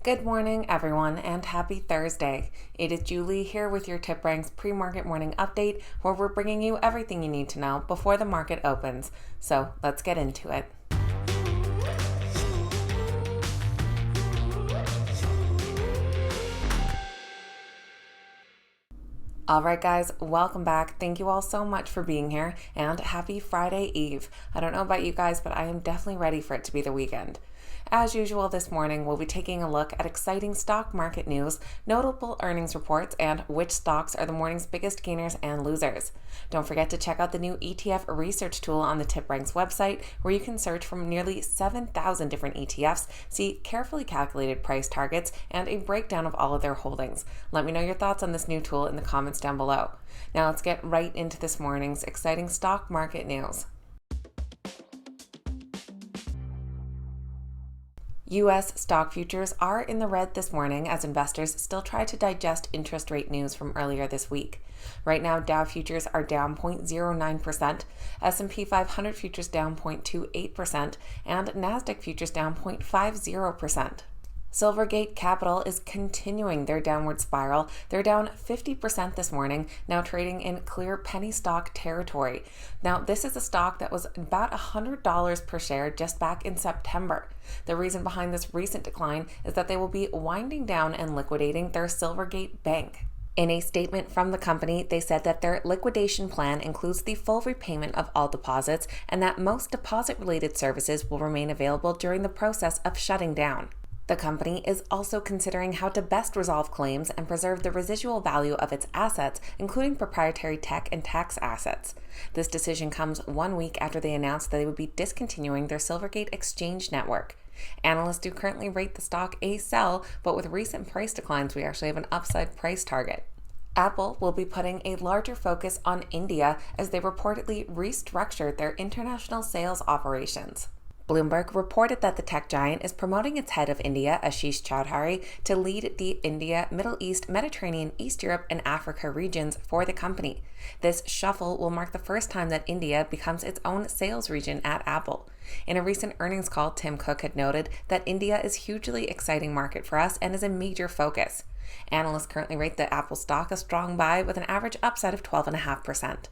Good morning, everyone, and happy Thursday. It is Julie here with your TipRanks pre-market morning update, where we're bringing you everything you need to know before the market opens. So let's get into it. Alright guys, welcome back. Thank you all so much for being here, and happy Friday Eve. I don't know about you guys, but I am definitely ready for it to be the weekend. As usual this morning, we'll be taking a look at exciting stock market news, notable earnings reports, and which stocks are the morning's biggest gainers and losers. Don't forget to check out the new ETF research tool on the TipRanks website, where you can search from nearly 7,000 different ETFs, see carefully calculated price targets, and a breakdown of all of their holdings. Let me know your thoughts on this new tool in the comments down below. Now let's get right into this morning's exciting stock market news. U.S. stock futures are in the red this morning as investors still try to digest interest rate news from earlier this week. Right now, Dow futures are down 0.09%, S&P 500 futures down 0.28%, and NASDAQ futures down 0.50%. SilverGate Capital is continuing their downward spiral. They're down 50% this morning, now trading in clear penny stock territory. Now, this is a stock that was about $100 per share just back in September. The reason behind this recent decline is that they will be winding down and liquidating their SilverGate Bank. In a statement from the company, they said that their liquidation plan includes the full repayment of all deposits and that most deposit-related services will remain available during the process of shutting down. The company is also considering how to best resolve claims and preserve the residual value of its assets, including proprietary tech and tax assets. This decision comes 1 week after they announced that they would be discontinuing their SilverGate exchange network. Analysts do currently rate the stock a sell, but with recent price declines, we actually have an upside price target. Apple will be putting a larger focus on India as they reportedly restructured their international sales operations. Bloomberg reported that the tech giant is promoting its head of India, Ashish Chowdhury, to lead the India, Middle East, Mediterranean, East Europe, and Africa regions for the company. This shuffle will mark the first time that India becomes its own sales region at Apple. In a recent earnings call, Tim Cook had noted that India is a hugely exciting market for us and is a major focus. Analysts currently rate the Apple stock a strong buy with an average upside of 12.5%.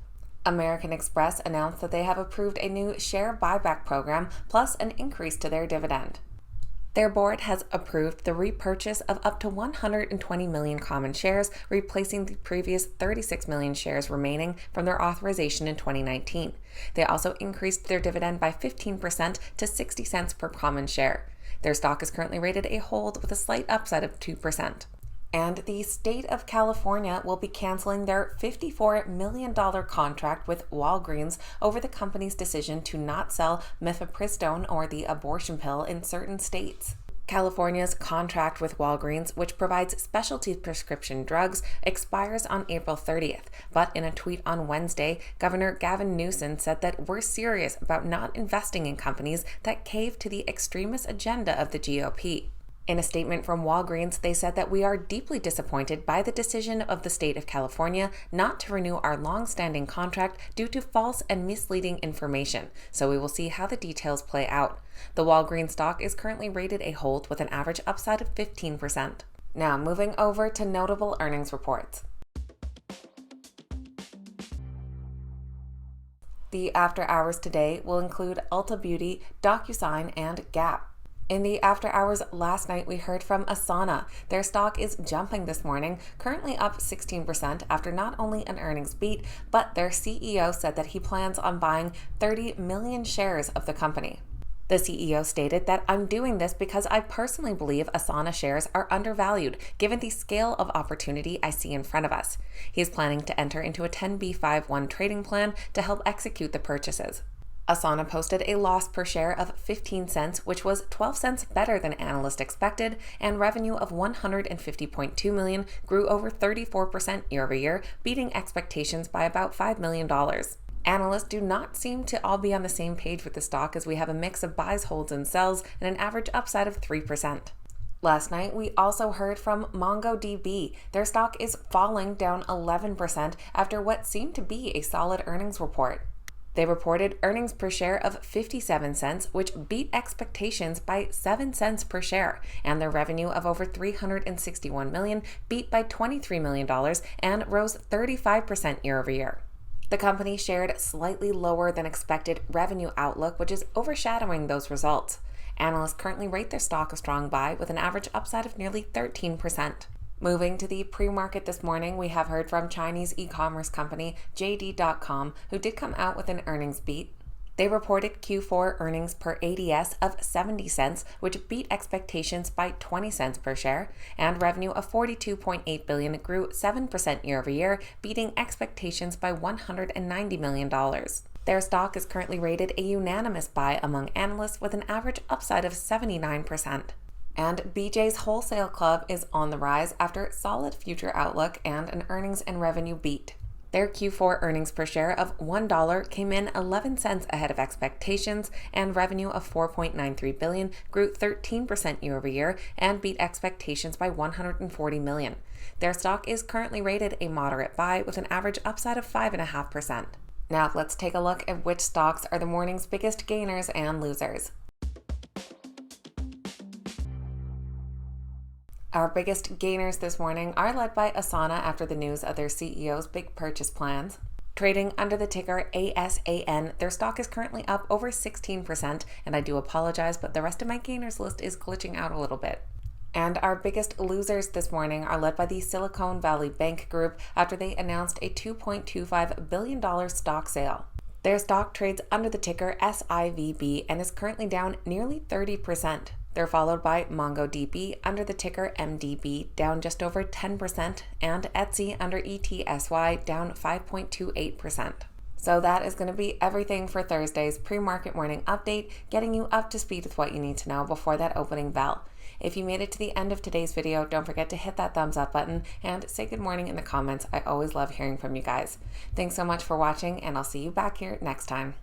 American Express announced that they have approved a new share buyback program plus an increase to their dividend. Their board has approved the repurchase of up to 120 million common shares, replacing the previous 36 million shares remaining from their authorization in 2019. They also increased their dividend by 15% to 60 cents per common share. Their stock is currently rated a hold with a slight upside of 2%. And the state of California will be canceling their $54 million contract with Walgreens over the company's decision to not sell mifepristone, or the abortion pill, in certain states. California's contract with Walgreens, which provides specialty prescription drugs, expires on April 30th. But in a tweet on Wednesday, Governor Gavin Newsom said that we're serious about not investing in companies that cave to the extremist agenda of the GOP. In a statement from Walgreens, they said that we are deeply disappointed by the decision of the state of California not to renew our long-standing contract due to false and misleading information, so we will see how the details play out. The Walgreens stock is currently rated a hold with an average upside of 15%. Now, moving over to notable earnings reports. The after hours today will include Ulta Beauty, DocuSign, and Gap. In the after hours last night, we heard from Asana. Their stock is jumping this morning, currently up 16% after not only an earnings beat, but their CEO said that he plans on buying 30 million shares of the company. The CEO stated that I'm doing this because I personally believe Asana shares are undervalued given the scale of opportunity I see in front of us. He is planning to enter into a 10b5-1 trading plan to help execute the purchases. Asana posted a loss per share of 15 cents, which was 12 cents better than analysts expected, and revenue of $150.2 million grew over 34% year-over-year, beating expectations by about $5 million. Analysts do not seem to all be on the same page with the stock, as we have a mix of buys, holds, and sells, and an average upside of 3%. Last night, we also heard from MongoDB. Their stock is falling down 11% after what seemed to be a solid earnings report. They reported earnings per share of 57 cents, which beat expectations by 7 cents per share, and their revenue of over $361 million beat by $23 million and rose 35% year over year. The company shared slightly lower than expected revenue outlook, which is overshadowing those results. Analysts currently rate their stock a strong buy with an average upside of nearly 13%. Moving to the pre-market this morning, we have heard from Chinese e-commerce company JD.com, who did come out with an earnings beat. They reported Q4 earnings per ADS of 70 cents, which beat expectations by 20 cents per share, and revenue of $42.8 billion grew 7% year over year, beating expectations by $190 million. Their stock is currently rated a unanimous buy among analysts with an average upside of 79%. And BJ's Wholesale Club is on the rise after solid future outlook and an earnings and revenue beat. Their Q4 earnings per share of $1 came in 11 cents ahead of expectations, and revenue of $4.93 billion grew 13% year over year and beat expectations by $140 million. Their stock is currently rated a moderate buy with an average upside of 5.5%. Now let's take a look at which stocks are the morning's biggest gainers and losers. Our biggest gainers this morning are led by Asana after the news of their CEO's big purchase plans. Trading under the ticker ASAN, their stock is currently up over 16%, and I do apologize, but the rest of my gainers list is glitching out a little bit. And our biggest losers this morning are led by the Silicon Valley Bank Group after they announced a $2.25 billion stock sale. Their stock trades under the ticker SIVB and is currently down nearly 30%. They're followed by MongoDB under the ticker MDB, down just over 10%, and Etsy under ETSY, down 5.28%. So that is going to be everything for Thursday's pre-market morning update, getting you up to speed with what you need to know before that opening bell. If you made it to the end of today's video, don't forget to hit that thumbs up button and say good morning in the comments. I always love hearing from you guys. Thanks so much for watching, and I'll see you back here next time.